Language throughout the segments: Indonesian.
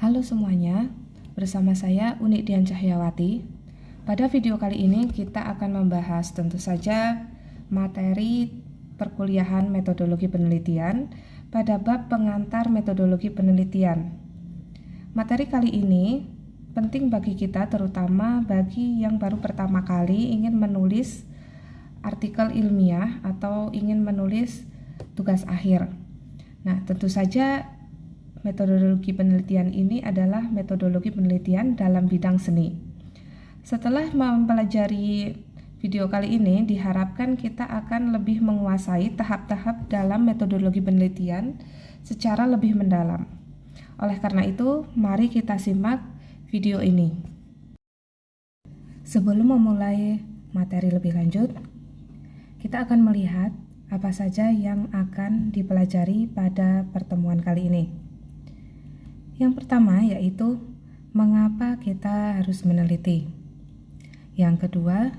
Halo semuanya, bersama saya Uni Dian Cahyawati. Pada video kali ini kita akan membahas tentu saja materi perkuliahan metodologi penelitian pada bab pengantar metodologi penelitian. Materi kali ini penting bagi kita, terutama bagi yang baru pertama kali ingin menulis artikel ilmiah atau ingin menulis tugas akhir. Nah, tentu saja metodologi penelitian ini adalah metodologi penelitian dalam bidang seni. Setelah mempelajari video kali ini, diharapkan kita akan lebih menguasai tahap-tahap dalam metodologi penelitian secara lebih mendalam. Oleh karena itu, mari kita simak video ini. Sebelum memulai materi lebih lanjut, kita akan melihat apa saja yang akan dipelajari pada pertemuan kali ini. Yang pertama yaitu mengapa kita harus meneliti. Yang kedua,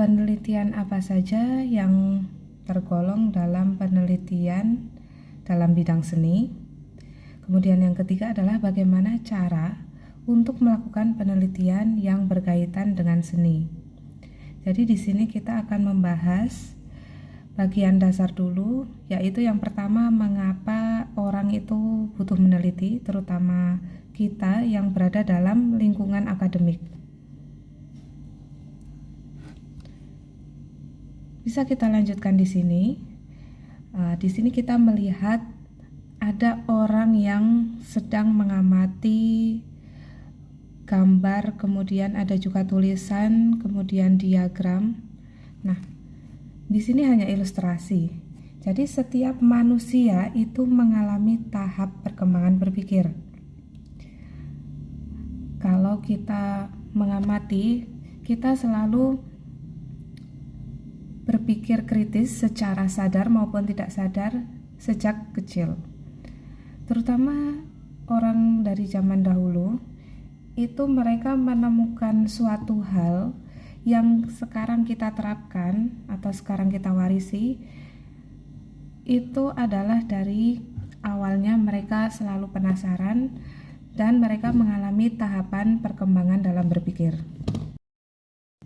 penelitian apa saja yang tergolong dalam penelitian dalam bidang seni. Kemudian yang ketiga adalah bagaimana cara untuk melakukan penelitian yang berkaitan dengan seni. Jadi di sini kita akan membahas bagian dasar dulu, yaitu yang pertama, mengapa orang itu butuh meneliti, terutama kita yang berada dalam lingkungan akademik. Bisa kita lanjutkan di sini. Di sini kita melihat ada orang yang sedang mengamati gambar, kemudian ada juga tulisan, kemudian diagram. Nah, di sini hanya ilustrasi. Jadi setiap manusia itu mengalami tahap perkembangan berpikir. Kalau kita mengamati, kita selalu berpikir kritis secara sadar maupun tidak sadar sejak kecil. Terutama orang dari zaman dahulu, itu mereka menemukan suatu hal yang sekarang kita terapkan atau sekarang kita warisi. Itu adalah dari awalnya mereka selalu penasaran dan mereka mengalami tahapan perkembangan dalam berpikir.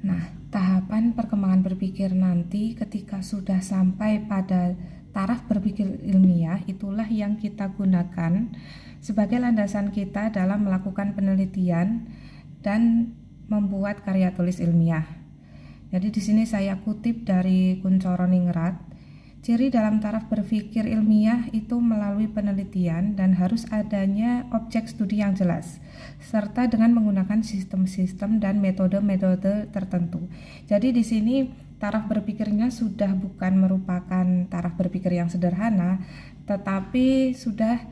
Nah, tahapan perkembangan berpikir nanti ketika sudah sampai pada taraf berpikir ilmiah, itulah yang kita gunakan sebagai landasan kita dalam melakukan penelitian dan membuat karya tulis ilmiah. Jadi di sini saya kutip dari Kuncoro Ningrat. Ciri dalam taraf berpikir ilmiah itu melalui penelitian dan harus adanya objek studi yang jelas, serta dengan menggunakan sistem-sistem dan metode-metode tertentu. Jadi di sini taraf berpikirnya sudah bukan merupakan taraf berpikir yang sederhana, tetapi sudah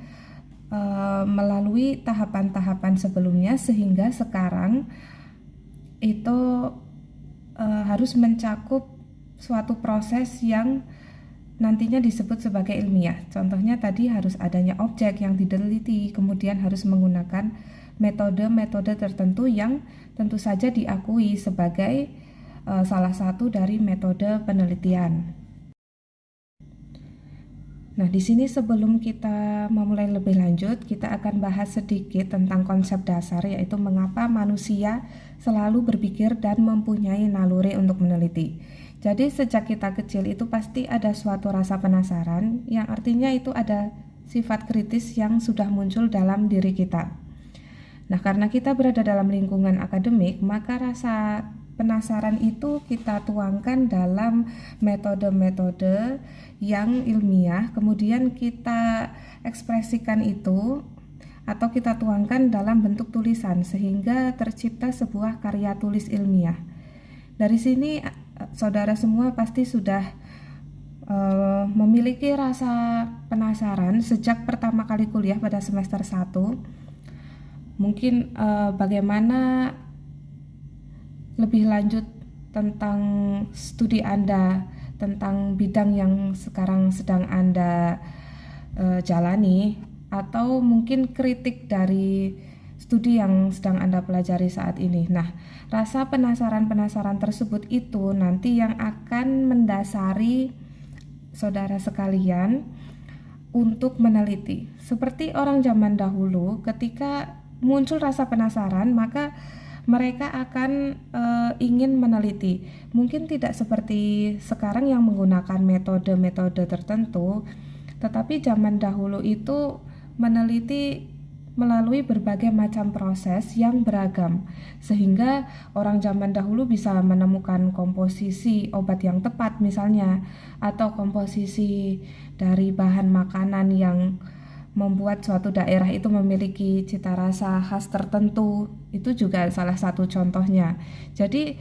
melalui tahapan-tahapan sebelumnya, sehingga sekarang itu harus mencakup suatu proses yang nantinya disebut sebagai ilmiah. Contohnya tadi harus adanya objek yang diteliti, kemudian harus menggunakan metode-metode tertentu yang tentu saja diakui sebagai salah satu dari metode penelitian. Nah, di sini sebelum kita memulai lebih lanjut, kita akan bahas sedikit tentang konsep dasar, yaitu mengapa manusia selalu berpikir dan mempunyai naluri untuk meneliti. Jadi sejak kita kecil itu pasti ada suatu rasa penasaran, yang artinya itu ada sifat kritis yang sudah muncul dalam diri kita. Nah, karena kita berada dalam lingkungan akademik, maka rasa penasaran itu kita tuangkan dalam metode-metode yang ilmiah, kemudian kita ekspresikan itu atau kita tuangkan dalam bentuk tulisan sehingga tercipta sebuah karya tulis ilmiah. Dari sini saudara semua pasti sudah memiliki rasa penasaran sejak pertama kali kuliah pada semester 1. Mungkin bagaimana lebih lanjut tentang studi Anda, tentang bidang yang sekarang sedang Anda jalani, atau mungkin kritik dari studi yang sedang Anda pelajari saat ini. Nah, rasa penasaran-penasaran tersebut itu nanti yang akan mendasari saudara sekalian untuk meneliti. Seperti orang zaman dahulu, ketika muncul rasa penasaran, maka mereka akan ingin meneliti. Mungkin tidak seperti sekarang yang menggunakan metode-metode tertentu, tetapi zaman dahulu itu meneliti melalui berbagai macam proses yang beragam, sehingga orang zaman dahulu bisa menemukan komposisi obat yang tepat misalnya, atau komposisi dari bahan makanan yang membuat suatu daerah itu memiliki cita rasa khas tertentu. Itu juga salah satu contohnya. Jadi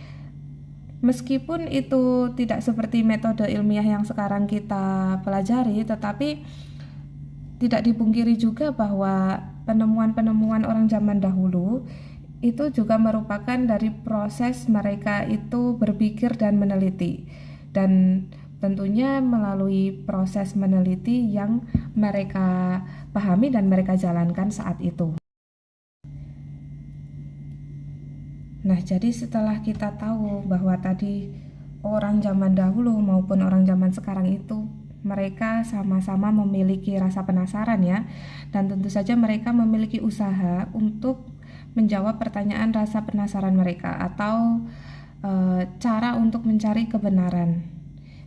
meskipun itu tidak seperti metode ilmiah yang sekarang kita pelajari, tetapi tidak dipungkiri juga bahwa penemuan-penemuan orang zaman dahulu itu juga merupakan dari proses mereka itu berpikir dan meneliti, dan tentunya melalui proses meneliti yang mereka pahami dan mereka jalankan saat itu. Nah, jadi setelah kita tahu bahwa tadi orang zaman dahulu maupun orang zaman sekarang itu mereka sama-sama memiliki rasa penasaran ya, dan tentu saja mereka memiliki usaha untuk menjawab pertanyaan rasa penasaran mereka atau cara untuk mencari kebenaran.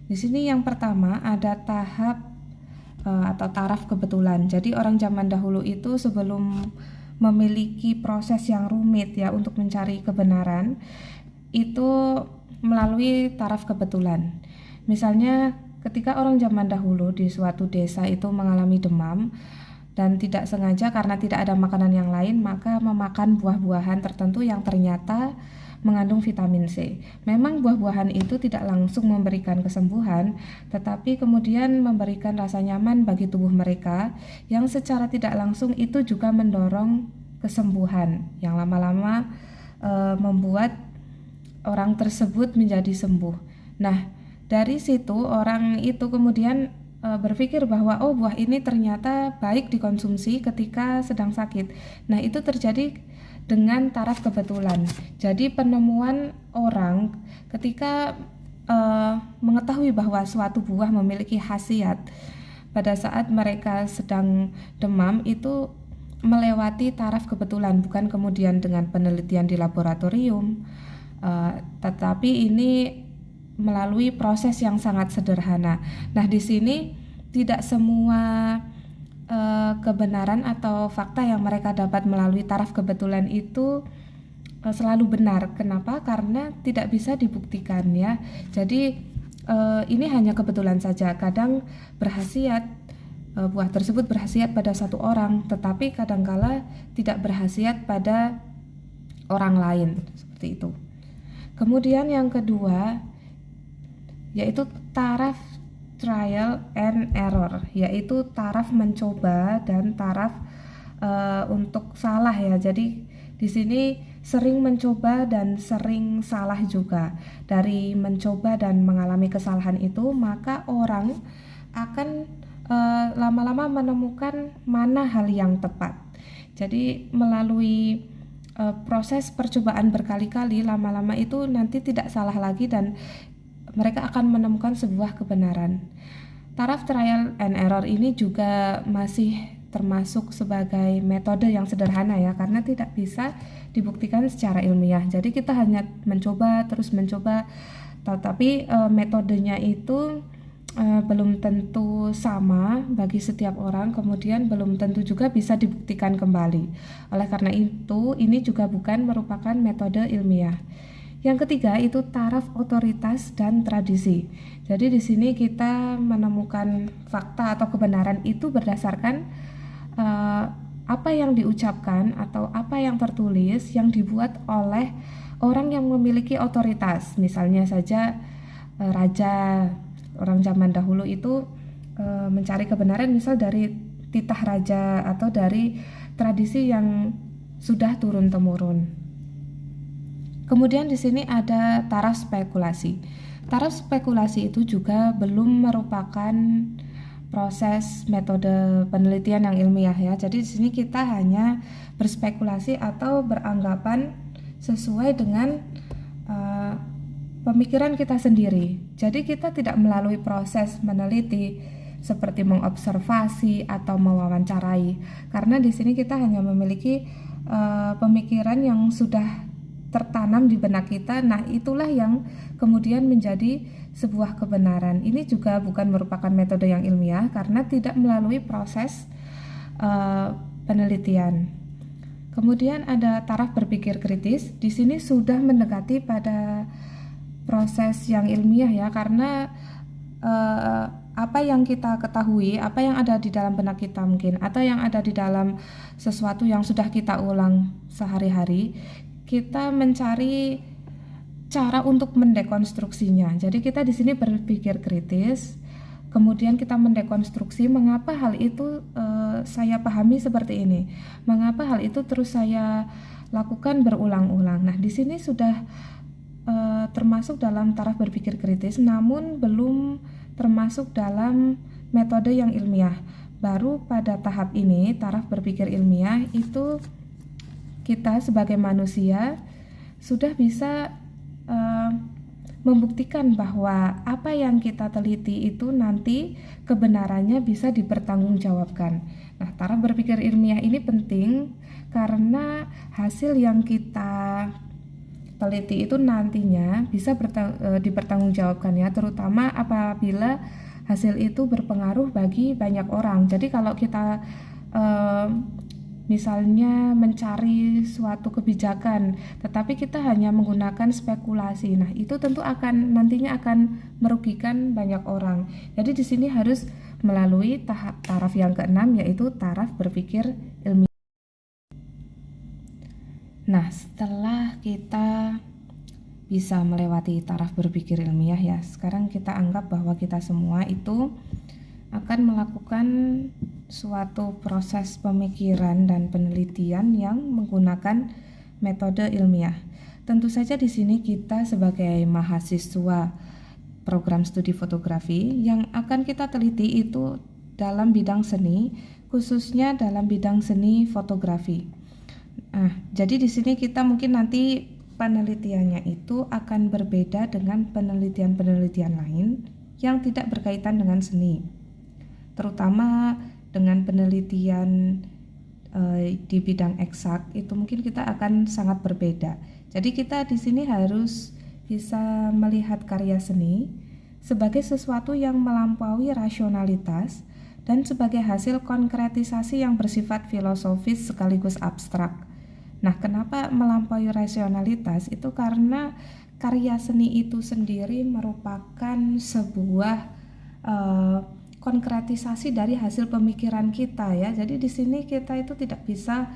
Di sini yang pertama ada tahap atau taraf kebetulan. Jadi orang zaman dahulu itu sebelum memiliki proses yang rumit ya untuk mencari kebenaran, itu melalui taraf kebetulan. Misalnya ketika orang zaman dahulu di suatu desa itu mengalami demam dan tidak sengaja karena tidak ada makanan yang lain, maka memakan buah-buahan tertentu yang ternyata mengandung vitamin C. Memang buah-buahan itu tidak langsung memberikan kesembuhan, tetapi kemudian memberikan rasa nyaman bagi tubuh mereka yang secara tidak langsung itu juga mendorong kesembuhan yang lama-lama membuat orang tersebut menjadi sembuh. Nah, dari situ orang itu kemudian berpikir bahwa oh, buah ini ternyata baik dikonsumsi ketika sedang sakit. Nah, itu terjadi dengan taraf kebetulan. Jadi penemuan orang ketika mengetahui bahwa suatu buah memiliki khasiat pada saat mereka sedang demam itu melewati taraf kebetulan, bukan kemudian dengan penelitian di laboratorium, tetapi ini melalui proses yang sangat sederhana. Nah, di sini tidak semua kebenaran atau fakta yang mereka dapat melalui taraf kebetulan itu selalu benar. Kenapa? Karena tidak bisa dibuktikan ya. Jadi ini hanya kebetulan saja. Kadang berkhasiat buah tersebut berkhasiat pada satu orang, tetapi kadangkala tidak berkhasiat pada orang lain, seperti itu. Kemudian yang kedua yaitu taraf trial and error, yaitu taraf mencoba dan taraf untuk salah ya. Jadi di sini sering mencoba dan sering salah juga. Dari mencoba dan mengalami kesalahan itu, maka orang akan lama-lama menemukan mana hal yang tepat. Jadi melalui proses percobaan berkali-kali, lama-lama itu nanti tidak salah lagi dan mereka akan menemukan sebuah kebenaran. Taraf trial and error ini juga masih termasuk sebagai metode yang sederhana ya, karena tidak bisa dibuktikan secara ilmiah. Jadi kita hanya mencoba, terus mencoba, tetapi metodenya itu belum tentu sama bagi setiap orang, kemudian belum tentu juga bisa dibuktikan kembali. Oleh karena itu, ini juga bukan merupakan metode ilmiah. Yang ketiga itu taraf otoritas dan tradisi. Jadi di sini kita menemukan fakta atau kebenaran itu berdasarkan apa yang diucapkan atau apa yang tertulis yang dibuat oleh orang yang memiliki otoritas. Misalnya saja raja, orang zaman dahulu itu mencari kebenaran misal dari titah raja atau dari tradisi yang sudah turun-temurun. Kemudian di sini ada taraf spekulasi. Taraf spekulasi itu juga belum merupakan proses metode penelitian yang ilmiah ya. Jadi di sini kita hanya berspekulasi atau beranggapan sesuai dengan pemikiran kita sendiri. Jadi kita tidak melalui proses meneliti, seperti mengobservasi atau mewawancarai. Karena di sini kita hanya memiliki pemikiran yang sudah tertanam di benak kita. Nah, itulah yang kemudian menjadi sebuah kebenaran. Ini juga bukan merupakan metode yang ilmiah karena tidak melalui proses penelitian. Kemudian ada taraf berpikir kritis. Di sini sudah mendekati pada proses yang ilmiah ya, karena apa yang kita ketahui, apa yang ada di dalam benak kita mungkin, atau yang ada di dalam sesuatu yang sudah kita ulang sehari-hari, kita mencari cara untuk mendekonstruksinya. Jadi kita di sini berpikir kritis, kemudian kita mendekonstruksi mengapa hal itu saya pahami seperti ini, mengapa hal itu terus saya lakukan berulang-ulang. Nah, di sini sudah termasuk dalam taraf berpikir kritis, namun belum termasuk dalam metode yang ilmiah. Baru pada tahap ini, taraf berpikir ilmiah, itu kita sebagai manusia sudah bisa membuktikan bahwa apa yang kita teliti itu nanti kebenarannya bisa dipertanggungjawabkan. Nah, taraf berpikir ilmiah ini penting karena hasil yang kita teliti itu nantinya bisa dipertanggungjawabkan ya, terutama apabila hasil itu berpengaruh bagi banyak orang. Jadi kalau kita misalnya mencari suatu kebijakan, tetapi kita hanya menggunakan spekulasi, nah itu tentu nantinya akan merugikan banyak orang. Jadi di sini harus melalui tahap taraf yang keenam, yaitu taraf berpikir ilmiah. Nah, setelah kita bisa melewati taraf berpikir ilmiah ya, sekarang kita anggap bahwa kita semua itu akan melakukan suatu proses pemikiran dan penelitian yang menggunakan metode ilmiah. Tentu saja di sini kita sebagai mahasiswa program studi fotografi yang akan kita teliti itu dalam bidang seni, khususnya dalam bidang seni fotografi. Nah, jadi di sini kita mungkin nanti penelitiannya itu akan berbeda dengan penelitian-penelitian lain yang tidak berkaitan dengan seni, terutama dengan penelitian di bidang eksak itu mungkin kita akan sangat berbeda. Jadi kita di sini harus bisa melihat karya seni sebagai sesuatu yang melampaui rasionalitas dan sebagai hasil konkretisasi yang bersifat filosofis sekaligus abstrak. Nah, kenapa melampaui rasionalitas? Itu karena karya seni itu sendiri merupakan sebuah konkretisasi dari hasil pemikiran kita ya. Jadi di sini kita itu tidak bisa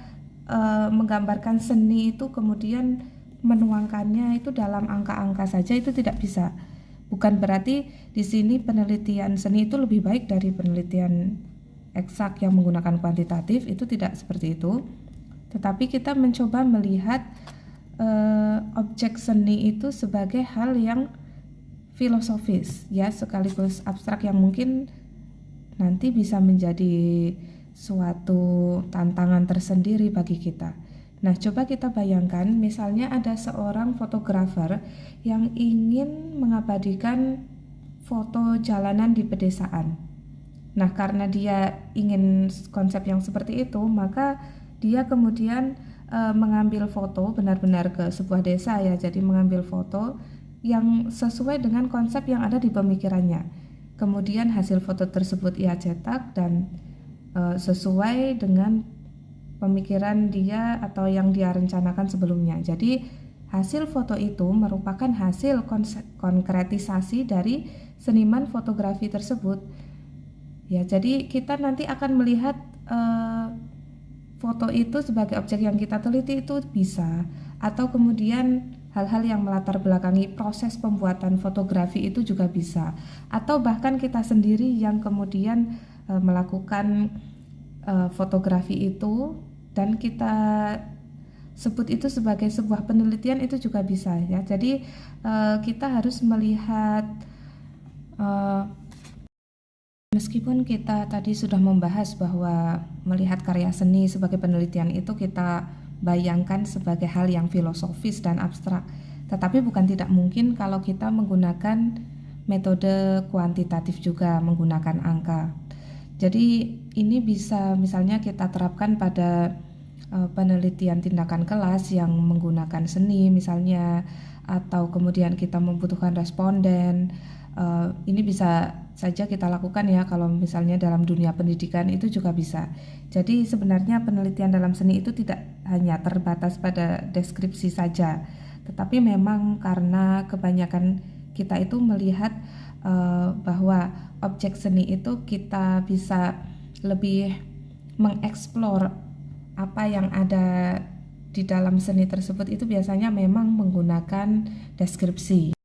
menggambarkan seni itu kemudian menuangkannya itu dalam angka-angka saja, itu tidak bisa. Bukan berarti di sini penelitian seni itu lebih baik dari penelitian eksak yang menggunakan kuantitatif, itu tidak seperti itu. Tetapi kita mencoba melihat objek seni itu sebagai hal yang filosofis ya, sekaligus abstrak yang mungkin nanti bisa menjadi suatu tantangan tersendiri bagi kita. Nah, coba kita bayangkan misalnya ada seorang fotografer yang ingin mengabadikan foto jalanan di pedesaan. Nah, karena dia ingin konsep yang seperti itu, maka dia kemudian mengambil foto benar-benar ke sebuah desa ya, jadi mengambil foto yang sesuai dengan konsep yang ada di pemikirannya. Kemudian hasil foto tersebut ia cetak dan sesuai dengan pemikiran dia atau yang dia rencanakan sebelumnya. Jadi hasil foto itu merupakan hasil konkretisasi dari seniman fotografi tersebut. Ya, jadi kita nanti akan melihat foto itu sebagai objek yang kita teliti itu bisa, atau kemudian hal-hal yang melatar belakangi proses pembuatan fotografi itu juga bisa, atau bahkan kita sendiri yang kemudian melakukan fotografi itu dan kita sebut itu sebagai sebuah penelitian, itu juga bisa ya. Jadi kita harus melihat meskipun kita tadi sudah membahas bahwa melihat karya seni sebagai penelitian itu kita bayangkan sebagai hal yang filosofis dan abstrak, tetapi bukan tidak mungkin kalau kita menggunakan metode kuantitatif juga menggunakan angka. Jadi ini bisa misalnya kita terapkan pada penelitian tindakan kelas yang menggunakan seni misalnya, atau kemudian kita membutuhkan responden. Ini bisa saja kita lakukan ya kalau misalnya dalam dunia pendidikan itu juga bisa. Jadi sebenarnya penelitian dalam seni itu tidak hanya terbatas pada deskripsi saja, tetapi memang karena kebanyakan kita itu melihat bahwa objek seni itu kita bisa lebih mengeksplor apa yang ada di dalam seni tersebut itu biasanya memang menggunakan deskripsi.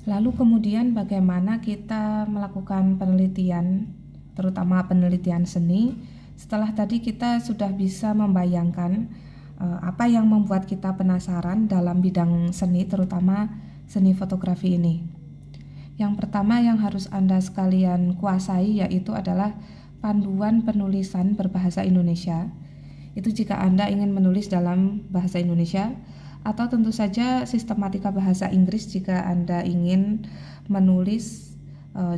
Lalu kemudian bagaimana kita melakukan penelitian, terutama penelitian seni, setelah tadi kita sudah bisa membayangkan apa yang membuat kita penasaran dalam bidang seni, terutama seni fotografi ini. Yang pertama yang harus Anda sekalian kuasai yaitu adalah panduan penulisan berbahasa Indonesia. Itu jika Anda ingin menulis dalam bahasa Indonesia, atau tentu saja sistematika bahasa Inggris jika Anda ingin menulis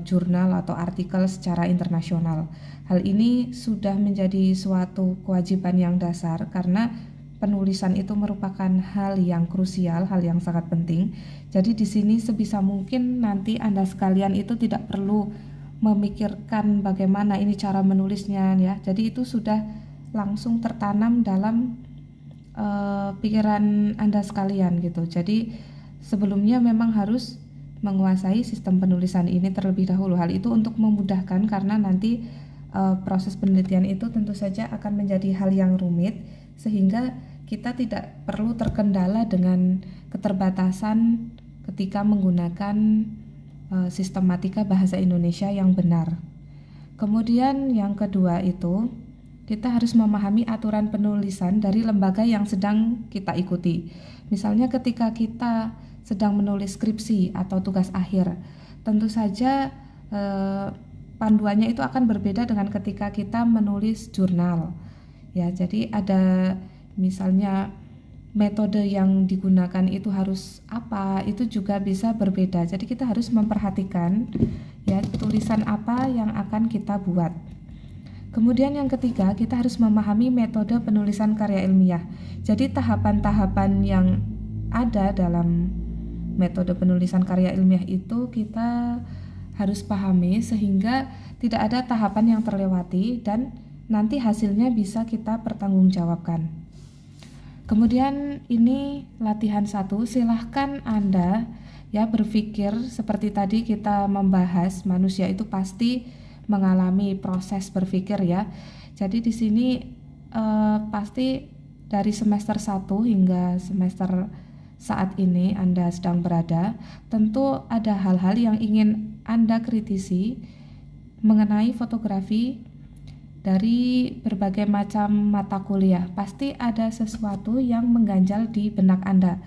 jurnal atau artikel secara internasional. Hal ini sudah menjadi suatu kewajiban yang dasar karena penulisan itu merupakan hal yang krusial, hal yang sangat penting. Jadi di sini sebisa mungkin nanti Anda sekalian itu tidak perlu memikirkan bagaimana ini cara menulisnya ya. Jadi itu sudah langsung tertanam dalam pikiran Anda sekalian gitu. Jadi sebelumnya memang harus menguasai sistem penulisan ini terlebih dahulu. Hal itu untuk memudahkan karena nanti proses penelitian itu tentu saja akan menjadi hal yang rumit sehingga kita tidak perlu terkendala dengan keterbatasan ketika menggunakan sistematika bahasa Indonesia yang benar. Kemudian yang kedua itu kita harus memahami aturan penulisan dari lembaga yang sedang kita ikuti. Misalnya ketika kita sedang menulis skripsi atau tugas akhir, tentu saja panduannya itu akan berbeda dengan ketika kita menulis jurnal. Ya, jadi ada misalnya metode yang digunakan itu harus apa, itu juga bisa berbeda. Jadi kita harus memperhatikan ya tulisan apa yang akan kita buat. Kemudian yang ketiga, kita harus memahami metode penulisan karya ilmiah. Jadi tahapan-tahapan yang ada dalam metode penulisan karya ilmiah itu kita harus pahami sehingga tidak ada tahapan yang terlewati dan nanti hasilnya bisa kita pertanggungjawabkan. Kemudian ini latihan 1, silahkan Anda ya berpikir seperti tadi kita membahas manusia itu pasti mengalami proses berpikir ya. Jadi di sini pasti dari semester 1 hingga semester saat ini Anda sedang berada, tentu ada hal-hal yang ingin Anda kritisi mengenai fotografi dari berbagai macam mata kuliah. Pasti ada sesuatu yang mengganjal di benak Anda.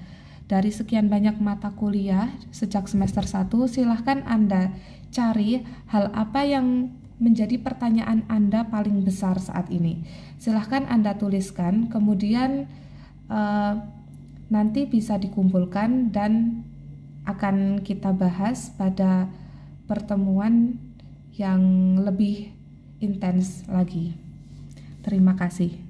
Dari sekian banyak mata kuliah sejak semester 1, silahkan Anda cari hal apa yang menjadi pertanyaan Anda paling besar saat ini. Silahkan Anda tuliskan, kemudian nanti bisa dikumpulkan dan akan kita bahas pada pertemuan yang lebih intens lagi. Terima kasih.